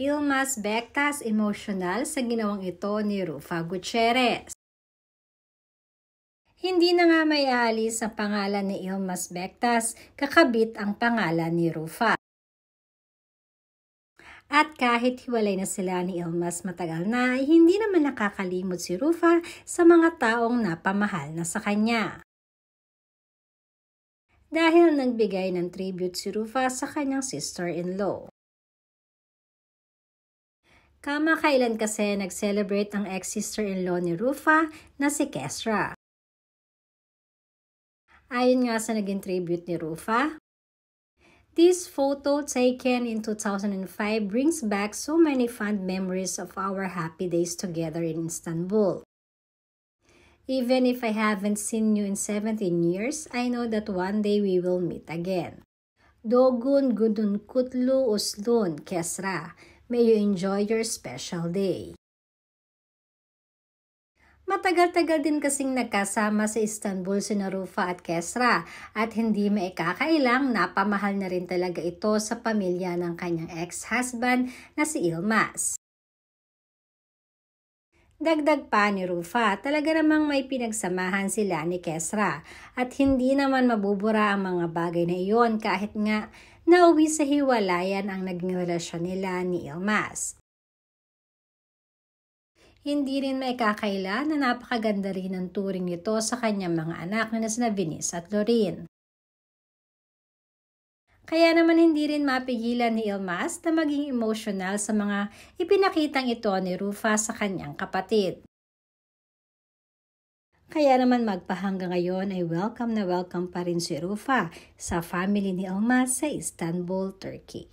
Yilmaz Bektas emosyonal sa ginawang ito ni Rufa Gutierrez. Hindi na nga may aalis ang pangalan ni Yilmaz Bektas, kakabit ang pangalan ni Rufa. At kahit hiwalay na sila ni Yilmaz matagal na, ay hindi naman nakakalimot si Rufa sa mga taong napamahal na sa kanya. Dahil nagbigay ng tribute si Rufa sa kanyang sister-in-law. Kamakailan kasi nag-celebrate ang ex-sister-in-law ni Rufa na si Kesra. Ayon nga sa naging tribute ni Rufa, this photo taken in 2005 brings back so many fond memories of our happy days together in Istanbul. Even if I haven't seen you in 17 years, I know that one day we will meet again. Dogun Gudun Kutlu Uslun Kesra, may you enjoy your special day. Matagal-tagal din kasing nagkasama sa Istanbul sina Rufa at Kesra at hindi maikakailang napamahal na rin talaga ito sa pamilya ng kanyang ex-husband na si Yilmaz. Dagdag pa ni Rufa, talaga namang may pinagsamahan sila ni Kesra at hindi naman mabubura ang mga bagay na iyon kahit nga nauwi sa hiwalayan ang naging relasyon nila ni Yilmaz. Hindi rin maikakaila na napakaganda rin ang turing nito sa kanyang mga anak na sina Venice at Lorin. Kaya naman hindi rin mapigilan ni Yilmaz na maging emotional sa mga ipinakitang ito ni Rufa sa kanyang kapatid. Kaya naman magpahanggang ngayon ay welcome na welcome pa rin si Rufa sa family ni Yilmaz sa Istanbul, Turkey.